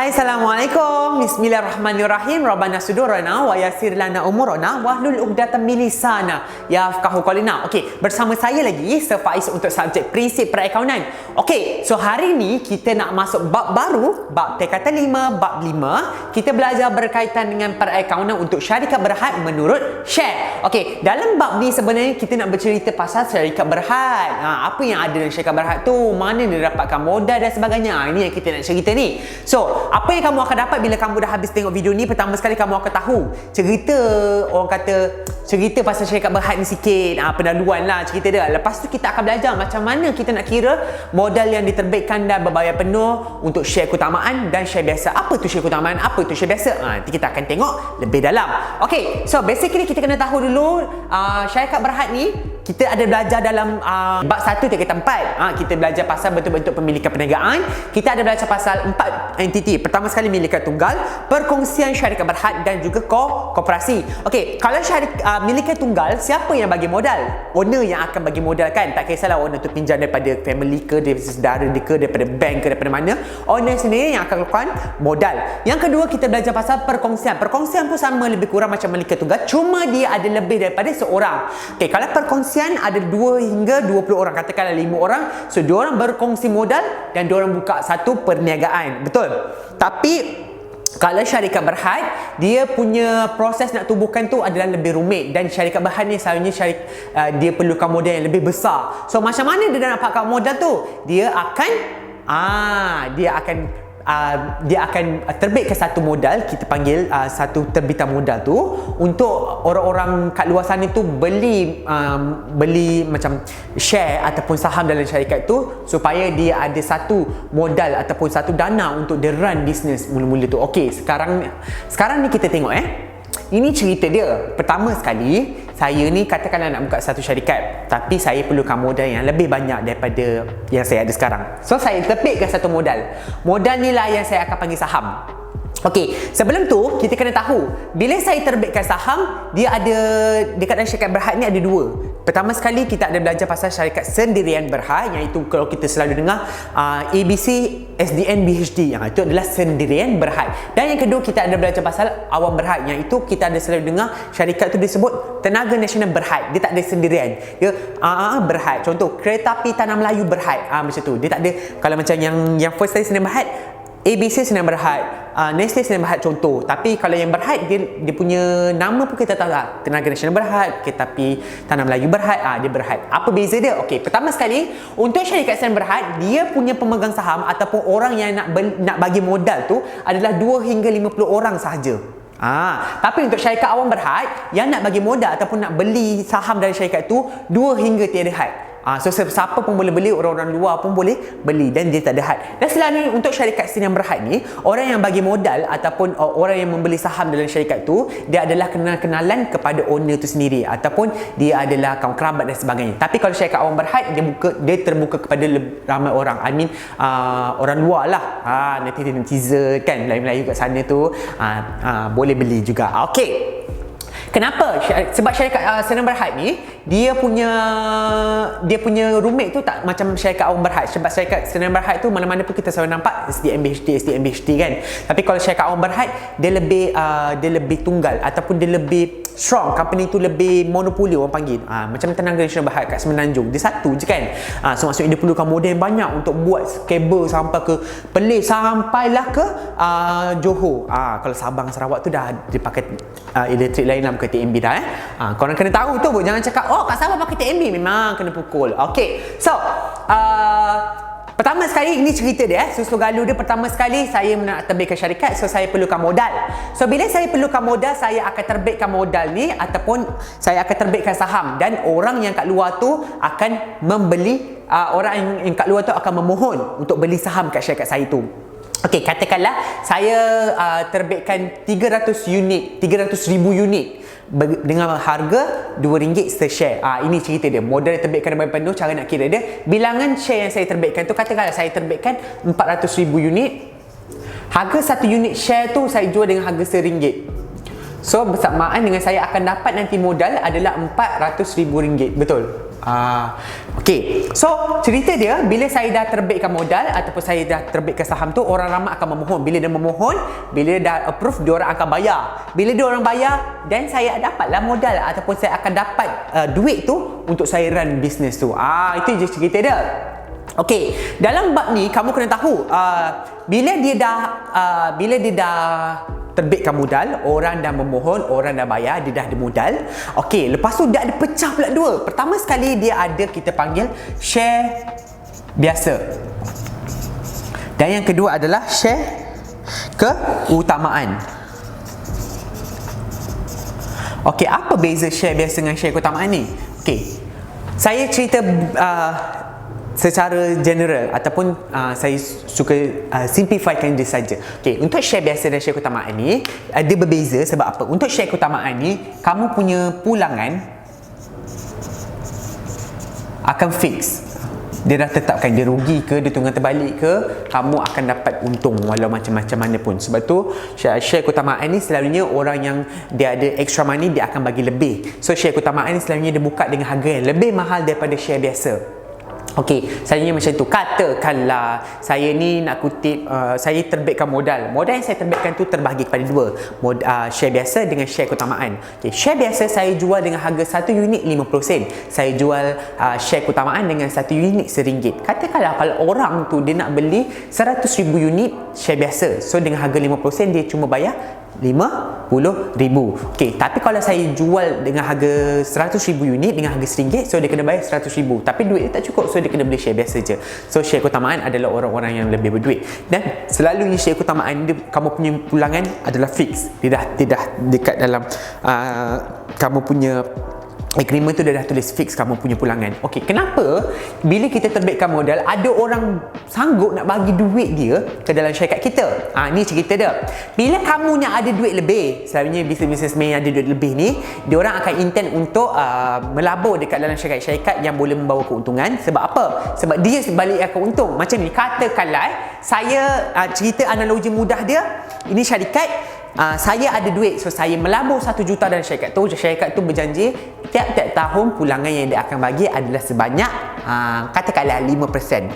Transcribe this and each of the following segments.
Hai, Assalamualaikum. Bismillahirrahmanirrahim. Rabbana sudurana wa yassir lana umurana wahlul 'uqdatam min lisana yafqahu qawlana. Okey, bersama saya lagi Sir Faiz untuk subjek prinsip perakaunan. Okey, so hari ni kita nak masuk bab baru, bab tingkatan 5, bab 5. Kita belajar berkaitan dengan perakaunan untuk syarikat berhad menurut share. Okey, dalam bab ni sebenarnya kita nak bercerita pasal syarikat berhad. Apa yang ada dalam syarikat berhad tu, mana dia dapatkan modal dan sebagainya. Ini yang kita nak cerita ni. So, apa yang kamu akan dapat bila kamu dah habis tengok video ni, pertama sekali kamu akan tahu cerita, orang kata cerita pasal syarikat berhad ni sikit, pendahuluan lah cerita dia. Lepas tu kita akan belajar macam mana kita nak kira modal yang diterbitkan dan berbayar penuh untuk share keutamaan dan share biasa. Apa tu share keutamaan, apa tu share biasa, nanti kita akan tengok lebih dalam. Okay, so basically kita kena tahu dulu syarikat berhad ni kita ada belajar dalam bab 1 tingkatan 4. Kita belajar pasal bentuk-bentuk pemilikan perniagaan. Kita ada belajar pasal 4 entiti. Pertama sekali milikan tunggal, perkongsian syarikat berhad dan juga koperasi. Okey, kalau milikan tunggal, siapa yang bagi modal? Owner yang akan bagi modal kan. Tak kisahlah owner tu pinjam daripada family ke, daripada saudara dia ke, daripada bank ke, daripada mana. Owner sendiri yang akan lakukan modal. Yang kedua kita belajar pasal perkongsian. Perkongsian pun sama lebih kurang macam milikan tunggal, cuma dia ada lebih daripada seorang. Okey, kalau perkongsian ada 2 hingga 20 orang, katakanlah 5 orang, so 2 orang berkongsi modal dan 2 orang buka satu perniagaan. Betul? Tapi kalau syarikat berhad, dia punya proses nak tubuhkan tu adalah lebih rumit, dan syarikat berhad ni selalunya dia perlukan modal yang lebih besar. So macam mana dia dah dapatkan modal tu? Dia akan terbitkan satu modal, kita panggil satu terbitan modal tu, untuk orang-orang kat luar sana tu beli macam share ataupun saham dalam syarikat tu, supaya dia ada satu modal ataupun satu dana untuk dia run bisnes mula-mula tu. Okey, sekarang ni kita tengok ini cerita dia. Pertama sekali, saya ni katakanlah nak buka satu syarikat, tapi saya perlukan modal yang lebih banyak daripada yang saya ada sekarang. So, saya terbitkan satu modal. Modal ni lah yang saya akan panggil saham. Okey, sebelum tu kita kena tahu, bila saya terbitkan saham, dia ada dekat dalam syarikat berhad ni ada 2. Pertama sekali kita ada belajar pasal syarikat sendirian berhad, iaitu kalau kita selalu dengar ABC, SDN, BHD, yang itu adalah sendirian berhad. Dan yang kedua kita ada belajar pasal awam berhad, yang itu kita ada selalu dengar syarikat tu disebut Tenaga Nasional Berhad. Dia tak ada sendirian, dia berhad. Contoh Kereta Api Tanah Melayu Berhad, macam tu. Dia tak ada, kalau macam yang first tadi Sdn Berhad, ABC Sdn Berhad, Nestle Sdn Berhad contoh. Tapi kalau yang berhad, dia punya nama pun kita tahu lah, Tenaga Nasional Berhad, Kereta Api Tanah Melayu Berhad, dia berhad. Apa beza dia? Okey, pertama sekali, untuk syarikat Sdn Berhad, dia punya pemegang saham ataupun orang yang nak bagi modal tu adalah 2 hingga 50 orang sahaja. Tapi untuk syarikat awam berhad, yang nak bagi modal ataupun nak beli saham dari syarikat tu 2 hingga tiada had. So siapa pun boleh beli, orang-orang luar pun boleh beli, dan dia tak ada had. Dan selalunya untuk syarikat sdn berhad ni, orang yang bagi modal ataupun orang yang membeli saham dalam syarikat tu, dia adalah kenalan kepada owner tu sendiri, ataupun dia adalah kawan kerabat dan sebagainya. Tapi kalau syarikat awam berhad, dia terbuka kepada ramai orang. Orang luar lah. Nanti netizen kan, Melayu-Melayu kat sana tu boleh beli juga. Okey. Kenapa? Sebab syarikat Sdn Berhad ni dia punya rumit tu tak macam syarikat awam berhad. Sebab syarikat Sdn Berhad tu mana-mana pun kita selalu nampak SDN BHD kan. Tapi kalau syarikat awam berhad, dia lebih tunggal ataupun dia lebih strong, company tu lebih monopoli orang panggil. Macam Tenaga Nasional Berhad kat Semenanjung, dia satu je kan. So maksudnya dia perlukan modal yang banyak untuk buat kabel sampai ke Perlis, sampailah ke Johor. Kalau Sabang Sarawak tu dah dipakai elektrik lain lah, bukan TMB dah. Korang kena tahu tu, jangan cakap kat Sabah pakai TMB, memang kena pukul. Okey, so pertama sekali ini cerita dia, susu galu dia. Pertama sekali saya nak terbitkan syarikat, so saya perlukan modal. So bila saya perlukan modal, saya akan terbitkan modal ni ataupun saya akan terbitkan saham, dan orang yang kat luar tu akan membeli, orang yang kat luar tu akan memohon untuk beli saham kat syarikat saya tu. Okey, katakanlah saya terbitkan 300,000 unit dengan harga RM2 se-share. Ini cerita dia. Modal terbitkan dengan penuh, cara nak kira dia. Bilangan share yang saya terbitkan tu, katakanlah saya terbitkan 400,000 unit. Harga satu unit share tu saya jual dengan harga RM1. So bersamaan dengan saya akan dapat nanti modal adalah RM400,000. Betul? Okey, so cerita dia bila saya dah terbitkan modal ataupun saya dah terbitkan saham tu, orang ramai akan memohon. Bila dia memohon, bila dah approve, dia orang akan bayar. Bila dia orang bayar, dan saya dapatlah modal ataupun saya akan dapat duit tu untuk saya run bisnes tu. Itu je cerita dia. Okey, dalam bab ni kamu kena tahu bila dia dah terbitkan modal, orang dah memohon, orang dah bayar, dia dah ada modal. Okey, lepas tu dia ada pecah pula dua. Pertama sekali dia ada kita panggil share biasa. Dan yang kedua adalah share keutamaan. Okey, apa beza share biasa dengan share keutamaan ni? Okey, saya cerita secara general ataupun saya suka simplifykan dia saja. Okey, untuk share biasa dan share keutamaan ni ada berbeza sebab apa? Untuk share keutamaan ni, kamu punya pulangan akan fix. Dia dah tetapkan dia rugi ke, dia tunggang terbalik ke, kamu akan dapat untung walau macam-macam mana pun. Sebab tu share keutamaan ni selalunya orang yang dia ada extra money, dia akan bagi lebih. So share keutamaan ni selalunya dia buka dengan harga yang lebih mahal daripada share biasa. Okey, selalunya macam tu. Katakanlah saya ni nak kutip, saya terbitkan modal. Modal yang saya terbitkan tu terbahagi kepada dua. Share biasa dengan share keutamaan. Okey, share biasa saya jual dengan harga 1 unit 50 sen. Saya jual share keutamaan dengan 1 unit RM1. Katakanlah kalau orang tu dia nak beli 100,000 unit share biasa. So dengan harga 50 sen dia cuma bayar RM50,000. Okey, tapi kalau saya jual dengan harga 100,000 unit dengan harga RM1, so dia kena bayar RM100,000. Tapi duit dia tak cukup, so dia kena beli share biasa je. So share keutamaan adalah orang-orang yang lebih berduit. Dan selalunya share keutamaan dia, kamu punya pulangan adalah fix. Dia dah dekat dalam kamu punya agreement tu dia dah tulis fix kamu punya pulangan. Okey, kenapa bila kita terbitkan modal ada orang sanggup nak bagi duit dia ke dalam syarikat kita? Ni cerita dia. Bila kamu nak ada duit lebih, selalunya businessman yang ada duit lebih ni, dia orang akan intend untuk melabur dekat dalam syarikat-syarikat yang boleh membawa keuntungan. Sebab apa? Sebab dia balik akan untung. Macam ni, katakanlah saya cerita analogi mudah dia, ini syarikat, saya ada duit, so saya melabur 1 juta dalam syarikat tu. Syarikat tu berjanji tiap-tiap tahun pulangan yang dia akan bagi adalah sebanyak katakanlah 5%.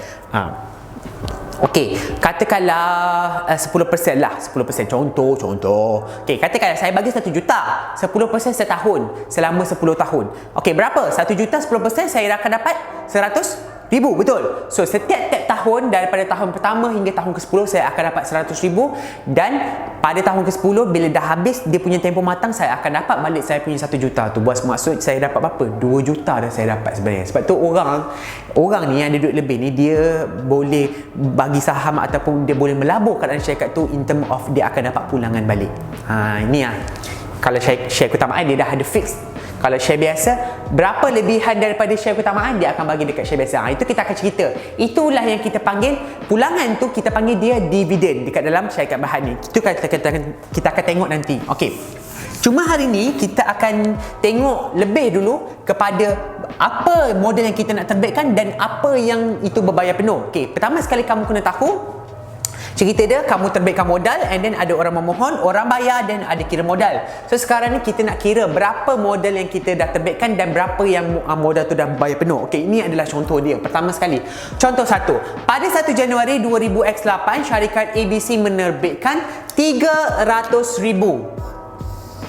Okey, katakanlah 10% lah, 10%. Contoh. Okey, katakanlah saya bagi 1 juta, 10% setahun, selama 10 tahun. Okey, berapa? 1 juta 10% saya akan dapat 100,000, betul? So setiap tahun daripada tahun pertama hingga tahun ke-10 saya akan dapat 100,000, dan pada tahun ke-10 bila dah habis dia punya tempoh matang, saya akan dapat balik saya punya 1 juta tu. Buat maksud saya dapat berapa? 2 juta dah saya dapat sebenarnya. Sebab tu orang ni yang ada duit lebih ni, dia boleh bagi saham ataupun dia boleh melabur kat dalam syarikat tu in term of dia akan dapat pulangan balik. Ini kalau share keutamaan dia dah ada fix. Kalau share biasa, berapa lebihan daripada share keutamaan dia akan bagi dekat share biasa. Itu kita akan cerita. Itulah yang kita panggil pulangan tu, kita panggil dia dividen dekat dalam syarikat berhad ni. Itu kita akan tengok nanti. Okey. Cuma hari ni kita akan tengok lebih dulu kepada apa model yang kita nak terbitkan dan apa yang itu berbayar penuh. Okey, pertama sekali kamu kena tahu cerita dia, kamu terbitkan modal and then ada orang memohon, orang bayar dan ada kira modal. So sekarang ni kita nak kira berapa modal yang kita dah terbitkan dan berapa yang modal tu dah bayar penuh. Okey, ini adalah contoh dia. Pertama sekali, contoh 1. Pada 1 Januari 2000X8, syarikat ABC menerbitkan 300,000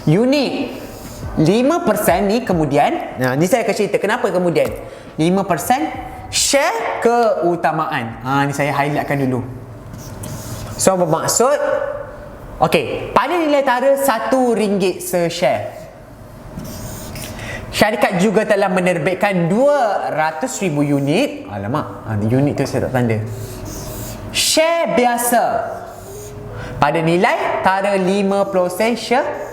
unit. 5% ni kemudian, ni saya akan cerita kenapa kemudian 5% share keutamaan. Ni saya highlightkan dulu. So bermaksud, okey, pada nilai tara RM1 se-share, syarikat juga telah menerbitkan 200,000 unit. Alamak, unit tu saya tak tanda. Share biasa pada nilai tara 50% share.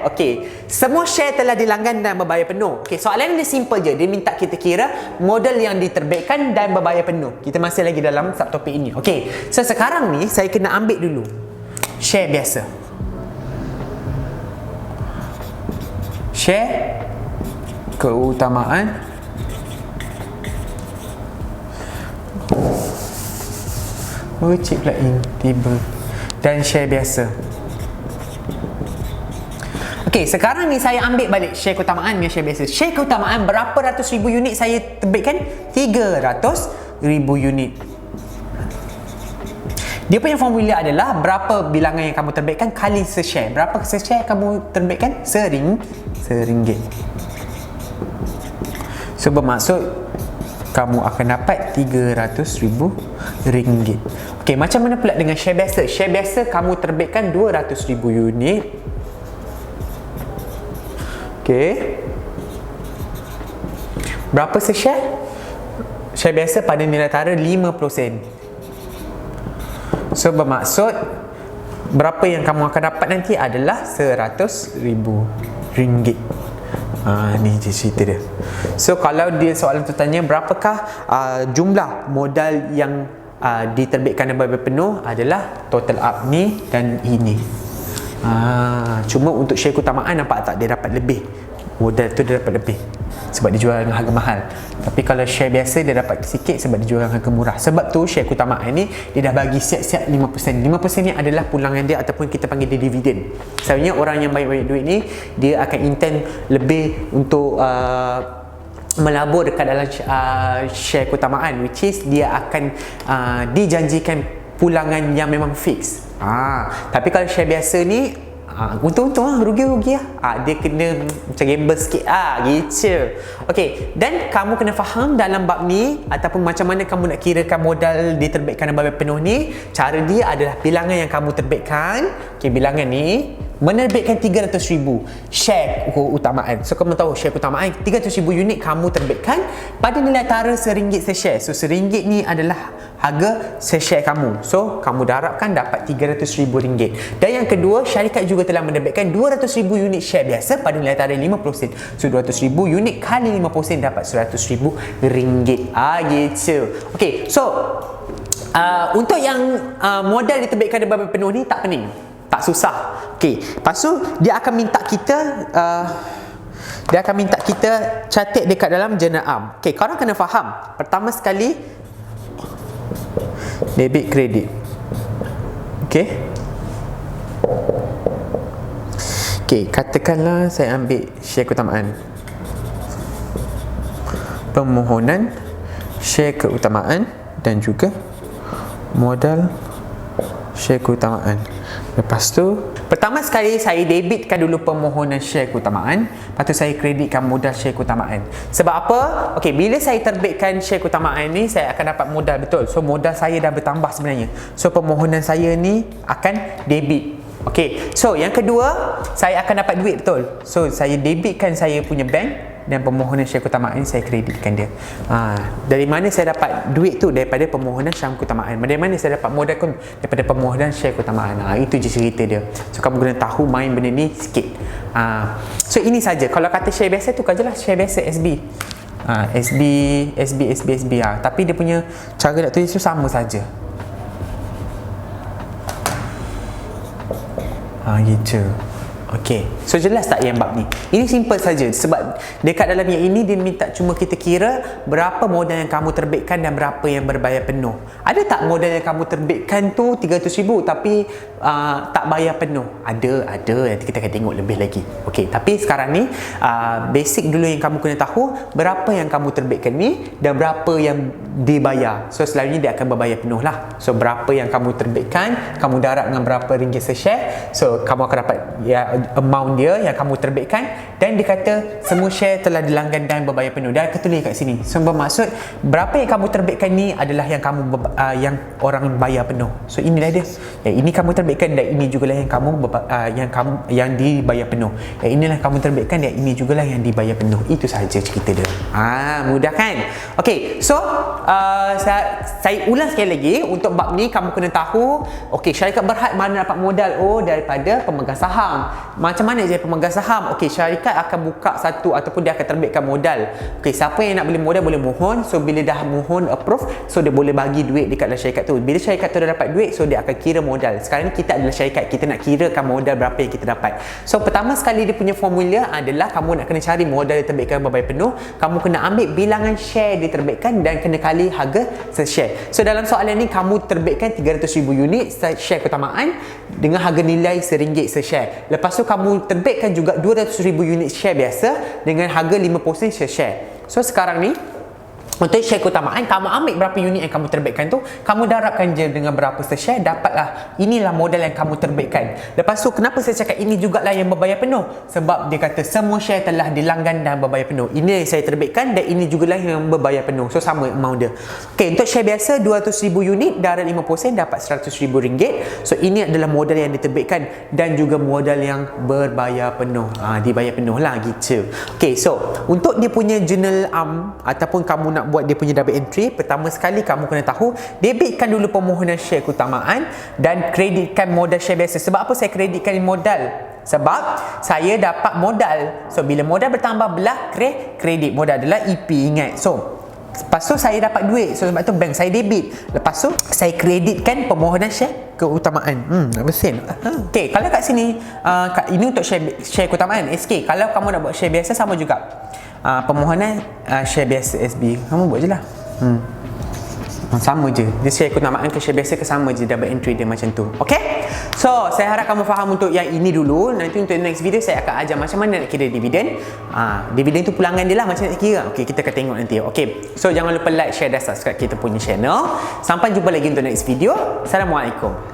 Okey, semua share telah dilanggan dan berbayar penuh. Okey, soalan dia simple je. Dia minta kita kira modal yang diterbitkan dan berbayar penuh. Kita masih lagi dalam subtopik ini. Okey, so sekarang ni saya kena ambil dulu share biasa. Share keutamaan cik pula in table dan share biasa. Okey, sekarang ni saya ambil balik share keutamaan dengan share biasa. Share keutamaan berapa ratus ribu unit saya terbitkan? 300,000 unit. Dia punya formula adalah berapa bilangan yang kamu terbitkan kali se-share. Berapa se-share kamu terbitkan? RM1. So bermaksud kamu akan dapat RM300,000. Okey, macam mana pula dengan share biasa? Share biasa kamu terbitkan 200,000 unit. Okey. Berapa se-share? Share biasa pada nilai tara 5%. So bermaksud berapa yang kamu akan dapat nanti adalah RM100,000. Ni je cerita dia. So kalau dia soalan tu tanya berapakah jumlah modal yang diterbitkan dan berbayar penuh, adalah total up ni dan ini. Cuma untuk share keutamaan nampak tak, dia dapat lebih. Modal tu dia dapat lebih sebab dia jual dengan harga mahal. Tapi kalau share biasa dia dapat sikit sebab dia jual dengan harga murah. Sebab tu share keutamaan ni dia dah bagi siap-siap 5%. 5% ni adalah pulangan dia ataupun kita panggil dia dividen. Sebenarnya orang yang banyak-banyak duit ni dia akan intend lebih untuk melabur dekat dalam share keutamaan, which is dia akan dijanjikan pulangan yang memang fix. Tapi kalau share biasa ni untung-untung lah, rugi-rugi lah. Dia kena macam gamble sikit gitu. Okey, dan kamu kena faham dalam bab ni ataupun macam mana kamu nak kirakan modal diterbitkan dan bayar penuh ni. Cara dia adalah bilangan yang kamu terbitkan. Okey, bilangan ni menerbitkan 300,000 share keutamaan. So kamu tahu share keutamaan 300,000 unit kamu terbitkan pada nilai tara RM1 se-share. So RM1 ni adalah harga se-share kamu. So kamu darabkan dapat RM300,000. Dan yang kedua, syarikat juga telah menerbitkan 200,000 unit share biasa pada nilai tara 5%. So 200,000 unit kali 5% dapat RM100,000. Gitu. Okey, so untuk yang modal diterbitkan dan bayar penuh ni tak pening, tak susah. Okey, lepas tu dia akan minta kita catat dekat dalam jurnal am. Okey, korang kena faham. Pertama sekali debit kredit. Okey. Okey, katakanlah saya ambil share keutamaan. Permohonan share keutamaan dan juga modal share keutamaan. Lepas tu pertama sekali saya debitkan dulu permohonan share keutamaan, lepas tu saya kreditkan modal share keutamaan. Sebab apa? Okey, bila saya terbitkan share keutamaan ni saya akan dapat modal, betul. So modal saya dah bertambah sebenarnya. So permohonan saya ni akan debit. Okey, so yang kedua saya akan dapat duit, betul. So saya debitkan saya punya bank dan permohonan share keutamaan saya kreditkan dia. Dari mana saya dapat duit tu? Daripada permohonan share keutamaan. Dari mana saya dapat modal tu? Daripada permohonan share keutamaan. Itu je cerita dia. So kamu kena tahu main benda ni sikit. So ini saja. Kalau kata share biasa tu je lah share biasa SB. SB. Tapi dia punya cara nak tulis tu sama saja. Gitu. Okey, so jelas tak yang bab ni? Ini simple saja sebab dekat dalam yang ini dia minta cuma kita kira berapa modal yang kamu terbitkan dan berapa yang berbayar penuh. Ada tak modal yang kamu terbitkan tu 300,000 tapi tak bayar penuh? Ada. Nanti kita akan tengok lebih lagi. Okey, tapi sekarang ni basic dulu yang kamu kena tahu berapa yang kamu terbitkan ni dan berapa yang dibayar. So selalunya dia akan berbayar penuh lah. So berapa yang kamu terbitkan, kamu darab dengan berapa ringgit se-share. So kamu akan dapat amount dia yang kamu terbitkan, dan dia kata semua share telah dilanggan dan berbayar penuh. Dan ketulis kat sini. So bermaksud berapa yang kamu terbitkan ni adalah yang kamu yang orang bayar penuh. So inilah dia. Ini kamu terbitkan dan ini jugalah yang yang dibayar penuh. Inilah kamu terbitkan dan ini jugalah yang dibayar penuh. Itu sahaja cerita dia. Mudah kan? Okey, so saya ulang sekali lagi. Untuk bab ni kamu kena tahu, okey, syarikat Berhad mana dapat modal? Daripada pemegang saham. Macam mana je pemegang saham? Okey, syarikat akan buka satu ataupun dia akan terbitkan modal. Okey, siapa yang nak beli modal boleh mohon. So bila dah mohon approve, so dia boleh bagi duit dekat dalam syarikat tu. Bila syarikat tu dah dapat duit, so dia akan kira modal. Sekarang ni kita adalah syarikat, kita nak kirakan modal berapa yang kita dapat. So pertama sekali dia punya formula adalah kamu nak kena cari modal diterbitkan berbayar penuh. Kamu kena ambil bilangan share diterbitkan dan kena kali harga se-share. So dalam soalan ni kamu terbitkan 300,000 unit share keutamaan dengan harga nilai RM1 se-share. Lepas tu tu kamu terbitkan juga 200,000 unit share biasa dengan harga 50 sen share. So sekarang ni untuk share keutamaan, kamu ambil berapa unit yang kamu terbitkan tu, kamu darabkan je dengan berapa share, dapatlah inilah modal yang kamu terbitkan. Lepas tu kenapa saya cakap ini jugalah yang berbayar penuh? Sebab dia kata semua share telah dilanggan dan berbayar penuh. Ini yang saya terbitkan dan ini jugalah yang berbayar penuh. So sama amount dia. Okey, untuk share biasa 200,000 unit darab 50 sen dapat RM100,000. So ini adalah modal yang diterbitkan dan juga modal yang berbayar penuh. Dibayar penuh lah gitu. Okey, so untuk dia punya journal ataupun kamu nak buat dia punya double entry, pertama sekali kamu kena tahu debitkan dulu permohonan share keutamaan dan kreditkan modal share biasa. Sebab apa saya kreditkan modal? Sebab saya dapat modal. So bila modal bertambah belah kredit, modal adalah EP, ingat. So lepas tu saya dapat duit, so sebab tu bank saya debit. Lepas tu saya kreditkan permohonan share keutamaan. Berapa sen? Okey, kalau kat sini ini untuk share keutamaan SK. Kalau kamu nak buat share biasa sama juga. Permohonan share biasa SB, kamu buat je lah. Sama je. Dia share keutamaan ke share biasa ke sama je, double entry dia macam tu. Okay? So, saya harap kamu faham untuk yang ini dulu. Nanti untuk next video saya akan ajar macam mana nak kira dividen. Dividen tu pulangan dia lah macam nak kira. Okay, kita akan tengok nanti. Okay. So, jangan lupa like, share dan subscribe kita punya channel. Sampai jumpa lagi untuk next video. Assalamualaikum.